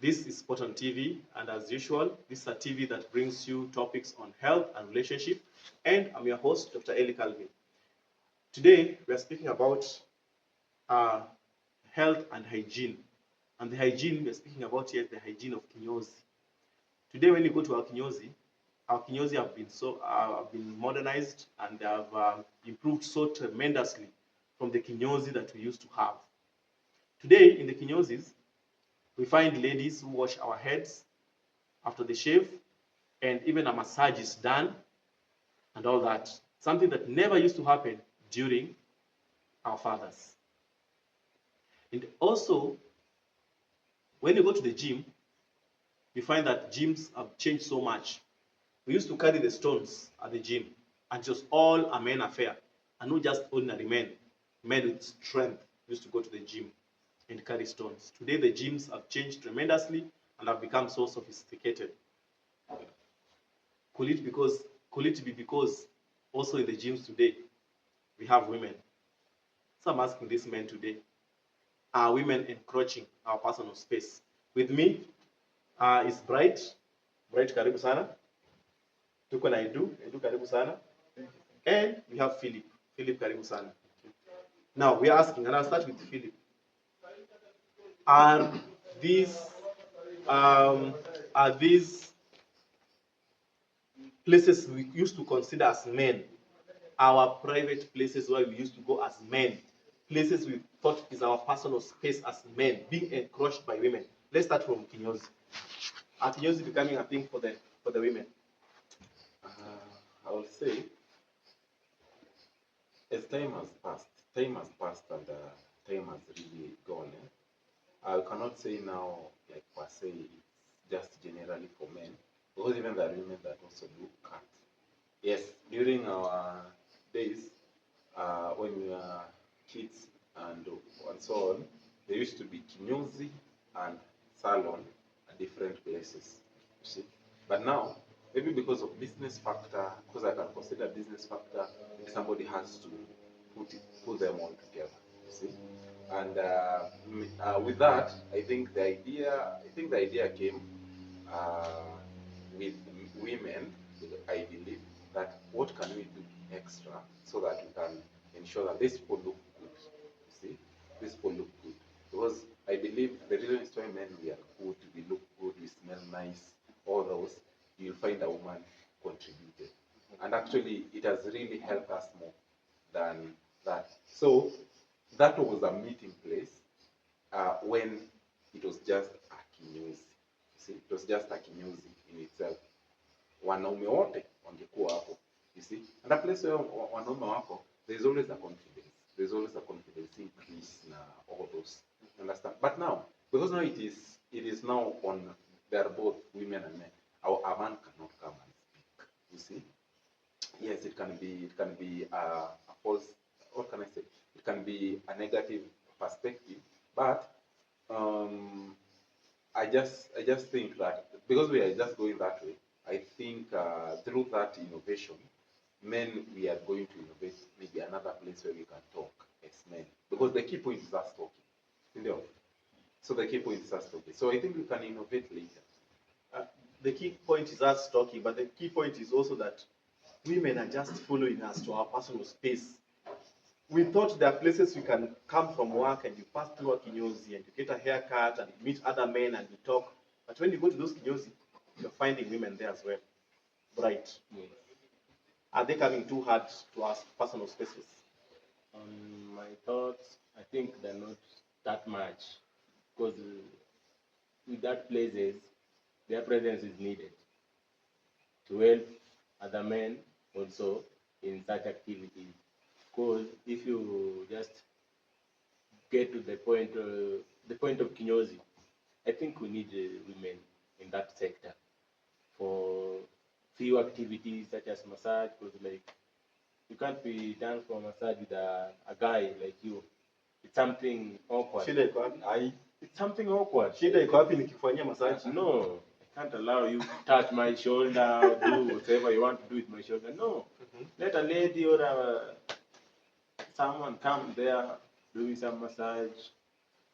This is Spot on TV, and as usual, this is a TV that brings you topics on health and relationship, and I'm your host, Dr. Eli Calvin. Today, we are speaking about health and hygiene. And the hygiene we are speaking about here is the hygiene of kinyozi. Today, when you go to our kinyozi have been modernized, and they have improved so tremendously from the kinyozi that we used to have. Today, in the kinyozis, we find ladies who wash our heads after the shave, and even a massage is done, and all that. Something that never used to happen during our fathers. And also, when you go to the gym, you find that gyms have changed so much. We used to carry the stones at the gym, and just all a men affair, and not just ordinary men. Men with strength used to go to the gym and carry stones. Today, the gyms have changed tremendously and have become so sophisticated. Could it be because also in the gyms today, we have women? So I'm asking these men today, are women encroaching our personal space? With me is Bright. Bright, karibu sana. Tuko na Edu karibu sana. And we have Philip. Philip, karibu sana. Now, we are asking, and I'll start with Philip. Are these places we used to consider as men, our private places where we used to go as men, places we thought is our personal space as men, being encroached by women? Let's start from kinyozi. Are kinyozi becoming a thing for the women? I will say, as time has passed and time has really gone. I cannot say now, like per se, it's just generally for men, because even there are women that also do cut. Yes, during our days, when we were kids and so on, there used to be kinyozi and salon at different places, you see. But now, maybe because of business factor, because I can consider business factor, somebody has to put them all together, you see. And with that, I think the idea came with women. I believe that what can we do extra so that we can ensure that these people look good. You see, these people look good, because I believe the reason is why men we are good, we look good, we smell nice, all those. You'll find a woman contributed, and actually, it has really helped us more than that. So that was a meeting place when it was just a kinyozi. See, it was just a kinyozi in itself. Wanaume wote wangekuwa hapo, you see. And a place where wanaume wako, there's always a confidence. There's always a confidence increase na all those. Understand? But now, because now it is now on, they are both women and men. A man cannot come and speak. You see? Yes, it can be a false. What can I say? It can be a negative perspective, but I just think that because we are just going that way, I think through that innovation, men, we are going to innovate maybe another place where we can talk as men, because the key point is us talking. You know? So the key point is us talking. So I think we can innovate later. The key point is us talking, but the key point is also that women are just following us to our personal space. We thought there are places we can come from work and you pass through a kinyozi and you get a haircut and you meet other men and you talk. But when you go to those kinyozi, you're finding women there as well. Right? Yes. Are they coming too hard to our personal spaces? My thoughts, I think they're not that much, because with that places, their presence is needed to help other men also in such activities. Because if you just get to the point of kinyozi, I think we need women in that sector for few activities such as massage. Because like, you can't be done for massage with a guy like you. It's something awkward. It's something awkward. Massage? No, I can't allow you to touch my shoulder or do whatever you want to do with my shoulder. No. Let a lady or someone come there doing some massage.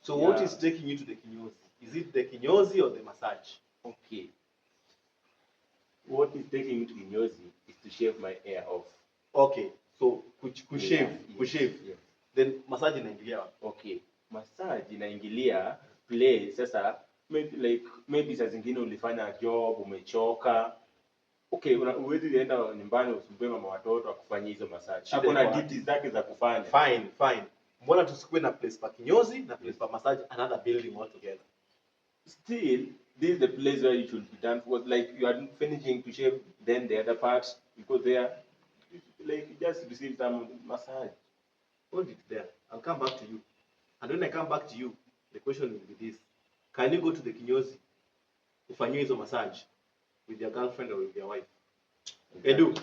So what is taking you to the kinyozi? Is it the kinyozi or the massage? Okay. What is taking me to kinyozi is to shave my hair off. Okay, so kushave, Yeah, kushave. yes. Then massage inaingilia wapi? Okay. Massage inaingilia play sasa, maybe saa zingine ulifanya job umechoka. Okay, uwezi enda nyumbani usumbue mama watoto akufanyia hizo massage. Shida Hakuna iko wapi? duties zake za kufanya. Fine. Mbona tusikue na place pa kinyozi na place pa massage, another building altogether? Still, this is the place where you should be done for. Like you are finishing to shave, then the other part you go there, like just receive some massage. Hold it there. I'll come back to you. And when I come back to you, the question will be this: can you go to the kinyozi ufanyiwe hizo massage with your girlfriend or with your wife? Edu,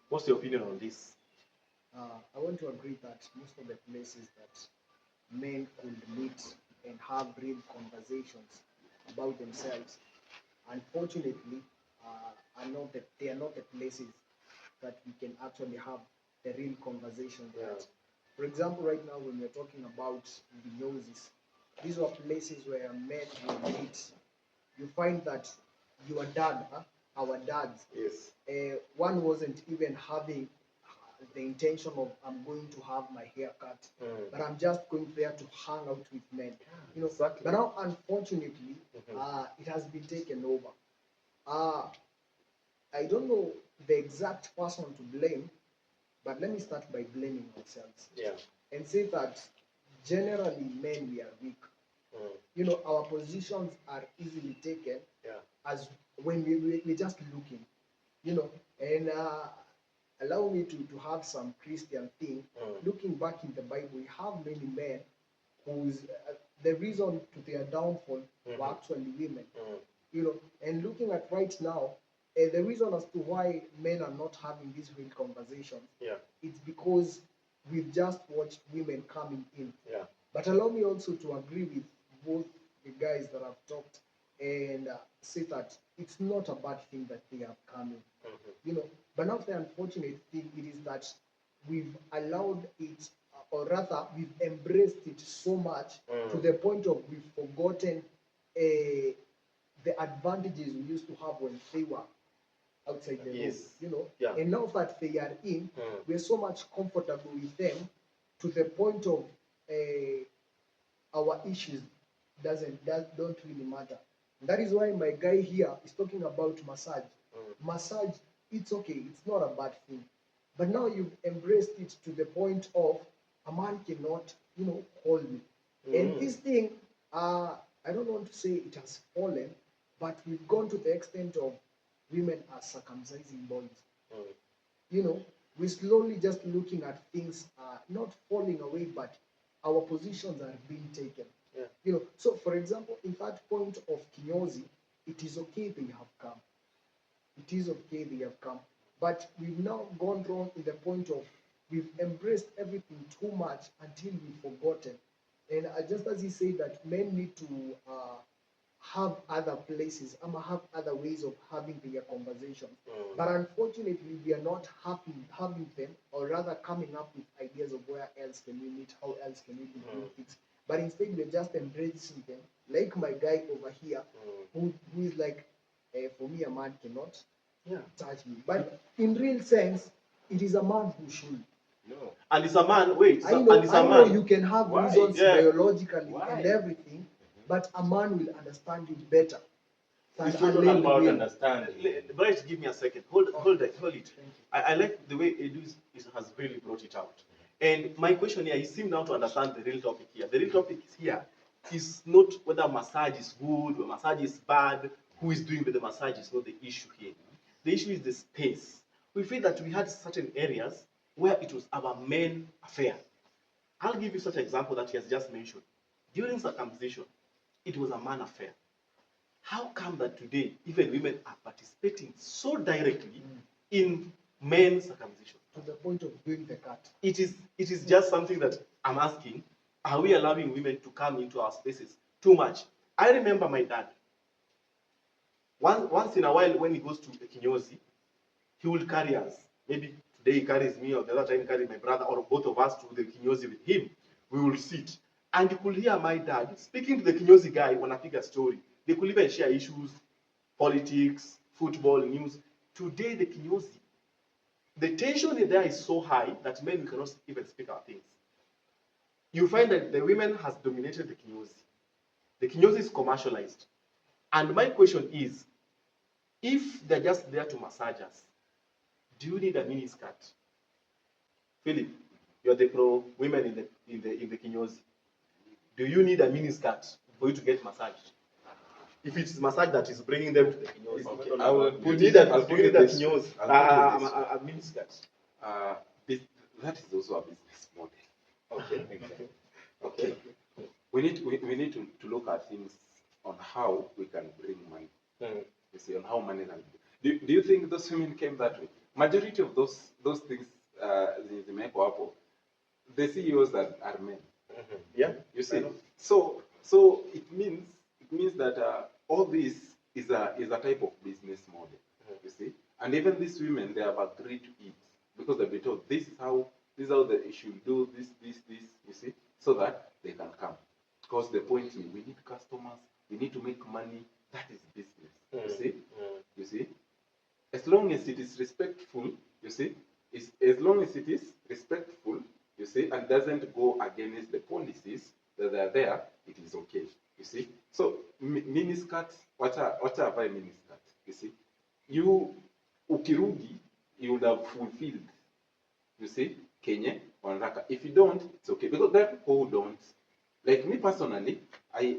what's your opinion on this? I want to agree that most of the places that men could meet and have real conversations about themselves, unfortunately, they are not the places that we can actually have the real conversation. Yeah. For example, right now when we're talking about vinyosis, these are places where men will meet. You find that your dad, our dads, Yes. one wasn't even having the intention of I'm going to have my hair cut, but I'm just going there to hang out with men. You know, Exactly. but now unfortunately, it has been taken over. I don't know the exact person to blame, but let me start by blaming ourselves. Yeah. And say that generally men, we are weak. You know, our positions are easily taken as when we're just looking, you know, and allow me to have some Christian thing. Looking back in the Bible, we have many men whose the reason to their downfall were actually women. You know, and looking at right now, the reason as to why men are not having these real conversations, it's because we've just watched women coming in. But allow me also to agree with both the guys that have talked and say that it's not a bad thing that they have come in. You know, but now the unfortunate thing it is that we've allowed it, or rather we've embraced it so much to the point of we've forgotten the advantages we used to have when they were outside the room, you know. And now that they are in, we're so much comfortable with them to the point of our issues don't really matter. That is why my guy here is talking about massage. Massage, it's okay, it's not a bad thing. But now you've embraced it to the point of a man cannot, you know, hold me. And this thing, I don't want to say it has fallen, but we've gone to the extent of women are circumcising boys. You know, we're slowly just looking at things not falling away, but our positions are being taken. You know, so for example, in that point of kinyozi, it is okay they have come. It is okay they have come. But we've now gone wrong in the point of we've embraced everything too much until we've forgotten. And just as he said that men need to have other places, have other ways of having their conversations. But unfortunately, we are not having them, or rather coming up with ideas of where else can we meet, how else can we do things. But instead, we're just embracing them, like my guy over here, who is like, for me, a man cannot touch me. But in real sense, it is a man who should. No. And it's a man, wait, I know you can have Why? reasons biologically Why? and everything, but a man will understand you better than It's a not lady about will. understanding. Bright, give me a second. Hold it. I like the way Edu has really brought it out. And my question here, you seem now to understand the real topic here. The real topic here is not whether massage is good or massage is bad. Who is doing the massage is not the issue here. The issue is the space. We feel that we had certain areas where it was our main affair. I'll give you such an example that he has just mentioned. During circumcision, it was a man affair. How come that today even women are participating so directly in men's circumcision? To the point of doing the cut. It is just something that I'm asking. Are we allowing women to come into our spaces too much? I remember my dad. Once in a while, when he goes to the kinyozi, he will carry us. Maybe today he carries me, or the other time he carries my brother, or both of us to the kinyozi with him. We will sit. And you could hear my dad speaking to the kinyozi guy wanapiga story. They could even share issues, politics, football, news. Today, the kinyozi, the tension in there is so high that men we cannot even speak our things. You find that the women has dominated the kinyozi. The kinyozi is commercialized. And my question is, if they're just there to massage us, do you need a mini skirt? Philip, you're the pro women in the kinyozi. Do you need a mini skirt for you to get massaged? If it's massage that is bringing them to the kinyozi, Okay, do I will you put need it- a I'll put kinyozi? it this way. I'll put it this way. A mini skirt. That is also a business model. Okay. Okay. We need to look at things on how we can bring money. You see, on how money can be. Do you think those women came that way? Majority of those things the CEOs are men. Yeah. You see, so it means that all this is a type of business model. You see, and even these women, they have agreed to it because they've been told this is how they should do this. You see, so that they can come. Because the point is, we need customers, we need to make money. That is business. You see, as long as it is respectful. You see, as long as it is respectful. You see, and doesn't go against the policies that are there, it is okay. You see, so miniskirt, what are miniskirt? You see, you ukirudi, you would have fulfilled. You see, Kenya, wanataka. If you don't, it's okay because there are people who don't. Like me personally, I've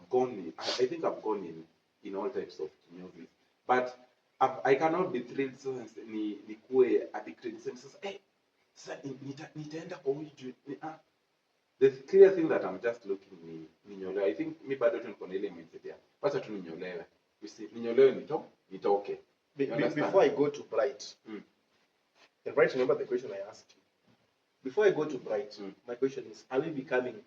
gone. I think I've gone in all types of kinyozi, but I cannot be thrilled so ni kuwe addicted. So hey. The clear thing that I'm just looking ninyolewe. I think me bado tu niko ile mindset ya wacha tu ninyolewe. You see, ninyolewe nitoke. Before I go to Bright, and Bright, remember the question I asked you. Before I go to Bright, my question is: are we becoming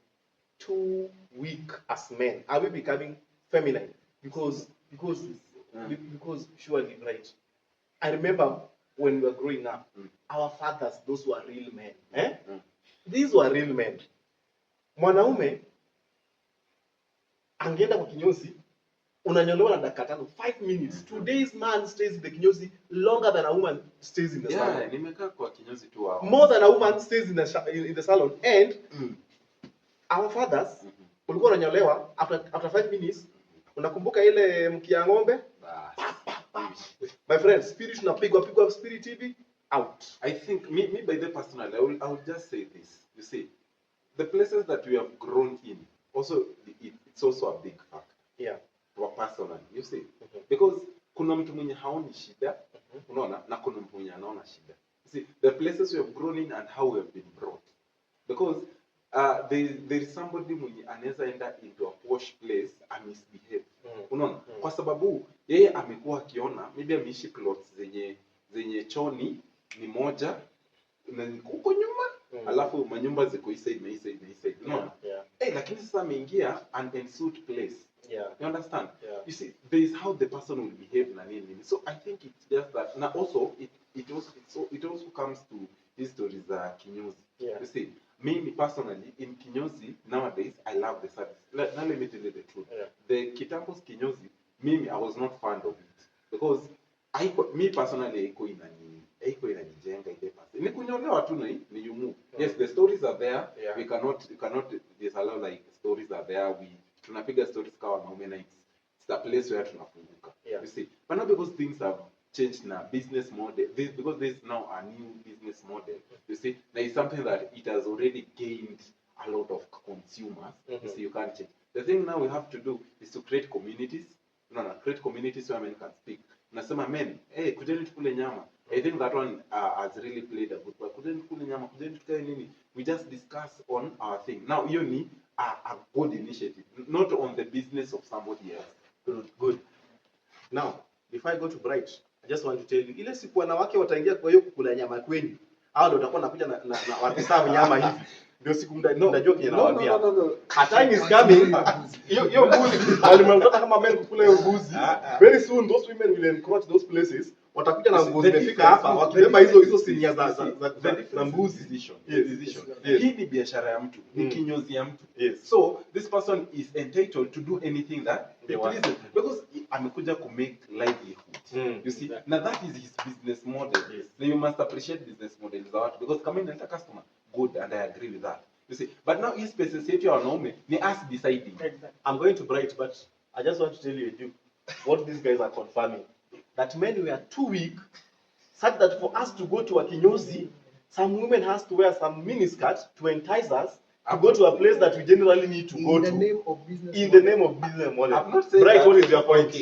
too weak as men? Are we becoming feminine? Because surely, Bright. I remember when we were growing up, our fathers, those were real men. These were real men. Mwanaume angeenda kwa kinyozi, unanyolewa na dakika 5 minutes. Today's man stays in the kinyozi longer than a woman stays in the salon. Yeah, nimekaa kwa kinyozi 2 hours. More than a woman stays in the salon. And our fathers, ulikuwa unanyolewa after 5 minutes, unakumbuka ile mkia ng'ombe? My friend, spirit unapigwa spirit TV out. I think me by the personal, I will just say this. You see, the places that we have grown in, also it's also a big factor. Yeah. For personal, you see, because kuna mtu mwenye haoni shida, unaona, na kuna mtu mwenye anaona shida. You see, the places we have grown in and how we have been brought, because there is somebody mwenye anaweza enda into a posh place and misbehave. Unaona, kwa sababu yeye amekuwa akiona maybe ameishi plots zenye choni ni moja na huko nyuma, alafu manyumba ziko side. Unaona? Lakini sasa ameingia an ensuite place. Yeah. You understand? Yeah. You see, there is how the person will behave na nini. So I think it's just that. Now also it also comes to these stories kinyozi. Yeah. You see, me personally in kinyozi nowadays I love the service. Now let me tell you the truth. Yeah. The kitambos kinyozi, I was not fond of it because me personally haiko inanijenga ile pasi. Ni kunyolewa tu ni you move. Yes, the stories are there. Yeah. We cannot disallow like stories are there. Tunapiga stories kama wanaume na it's a place where tunafunguka. Yeah. You see, but not because things have changed now, business model. Because there's now a new business model. You see, there is something that it has already gained a lot of consumers. You see, you can't change. The thing now we have to do is to create communities. Create communities where men can speak. Nasema men, hey, kujeni tukule nyama. I think that one has really played a good part. Kujeni tukule nyama, kujeni tukule nini. We just discuss on our thing. Now, you need a good initiative, not on the business of somebody else. Good. Now, before I go to Bright, I just want to tell you, ile siku wanawake wataingia kwa hiyo kukula nyama kwenu, hao ndio watakuwa nakuja na wakisavu nyama hivi. Ndio siku mtajua kile nawaambia. No. A time is coming. Hiyo mbuzi, walimwambia kama men kukula hiyo mbuzi. Very soon those women will encroach those places. watakuja na nguo The zimefika difference- hapa the wakibeba difference hizo is sinia this, za you see, za the za difference is mbuzi. decision. Yes. Decision. Yes. Hii ni biashara ya mtu, ni Mm. kinyozi ya mtu. Yes. So this person is entitled to do anything that They they want. want, because amekuja ku make livelihood. Mm. You see, Exactly. now that is his business model. Yes. So you must appreciate business models za watu, because kama inaleta customer, good, and I agree with that. You see, but now hii spaces yetu ya wanaume ni us deciding. Exactly. I'm going to bright, but I just want to tell you, Duke, what these guys are confirming, that men were too weak, such that for us to go to a kinyozi, some women has to wear some miniskirt to entice us to go to a place that we generally need to go In the to. name of business. In the model. name of business model. I'm not saying Bright, that. what is your point?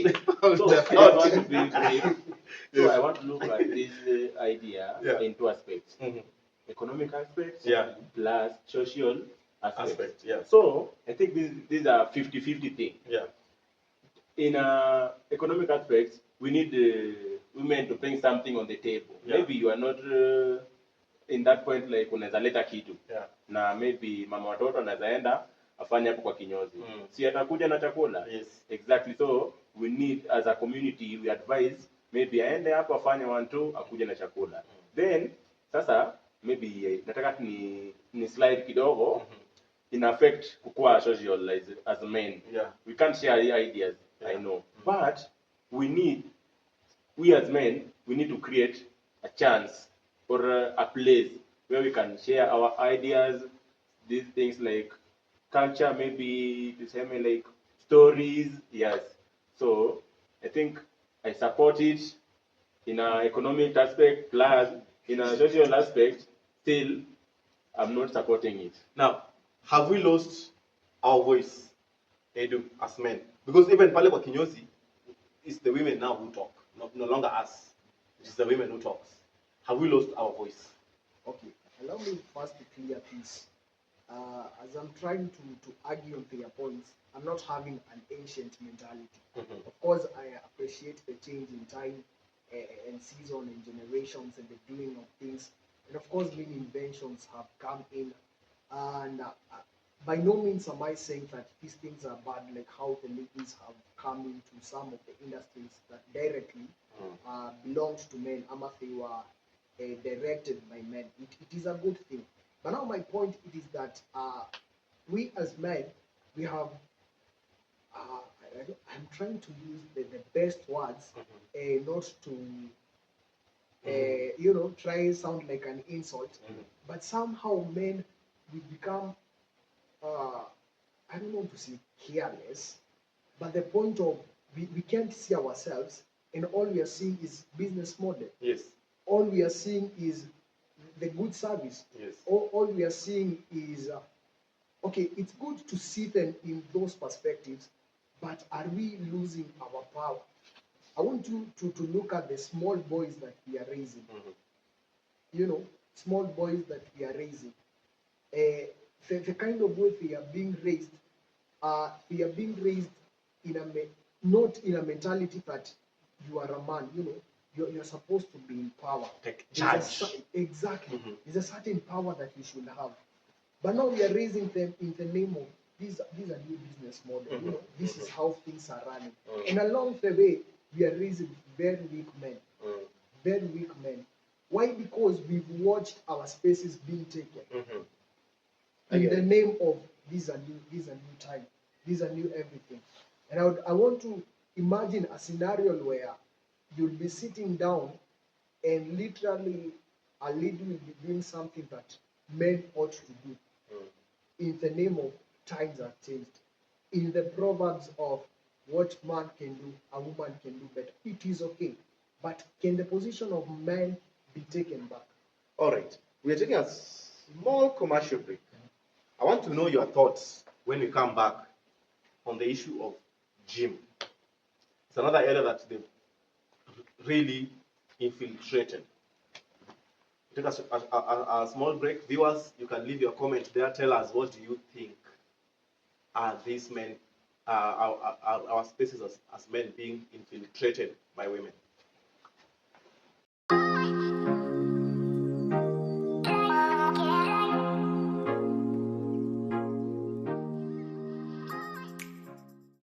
Okay. So I want to be brief. So I want to look at this idea Yeah. in two aspects: Mhm. economic aspects, Yeah. plus social aspects. Aspect, yeah. So I think these are 50-50 thing. Yeah. In economic aspects, we need women to bring something on the table. Yeah. Maybe you are not in that point, like unaweza leta kitu Yeah. na maybe mama watoto anaweza enda afanye hapo kwa kinyozi, Mm. si atakuja na chakula. Yes. Exactly. So we need, as a community, we advise maybe aende hapo afanye 1-2 akuje na chakula. Then sasa maybe nataka ni slide kidogo. In affect kukua socialized as men. Yeah. We can't share ideas, I Yeah. know. But we as men, we need to create a chance or a place where we can share our ideas, these things like culture, maybe to say like stories, yes. So I think I support it in an economic aspect, plus in a social aspect. Still, I'm not supporting it. Now, have we lost our voice, Edu, as men? Because even pale kwa kinyozi, it's the women now who talk, no longer us. It is the women who talks. Have we lost our voice? Okay, allow me first to clear this. As I'm trying to argue on their points, I'm not having an ancient mentality. Mhm. Of course, I appreciate the change in time and season and generations and the doing of things. And of course, many inventions have come in. And by no means am I saying that these things are bad, like how the ladies have come into some of the industries that directly belonged to men, ama they were directed by men. It is a good thing. But now my point it is that we as men, we have, I'm trying to use the best words, not to, try sound like an insult, but somehow men, we become, I don't want to say careless, but the point of we can't see ourselves, and all we are seeing is business model. Yes. All we are seeing is the good service. Yes. All we are seeing is, okay, it's good to see them in those perspectives, but are we losing our power? I want you to look at the small boys that we are raising. Small boys that we are raising. The kind of way they are being raised, in not in a mentality that you are a man. You're supposed to be in power. Take There's charge. Exactly. Mhm. There's a certain power that you should have. But now we are raising them in the name of these are new business model. This is how things are running. And along the way, we are raising very weak men. Very weak men. Why? Because we've watched our spaces being taken in the name of these are new time, these are new everything. And I want to imagine a scenario where you'll be sitting down and literally a lady will be doing something that men ought to do in the name of times have changed. In the proverbs of what man can do, a woman can do better. It is okay. But can the position of men be taken back? All right. We are taking a small commercial break. I want to know your thoughts when we come back on the issue of gym. It's another area that they've really infiltrated. Take a small break. Viewers, you can leave your comment there. Tell us, what do you think are these men, our spaces as men being infiltrated by women?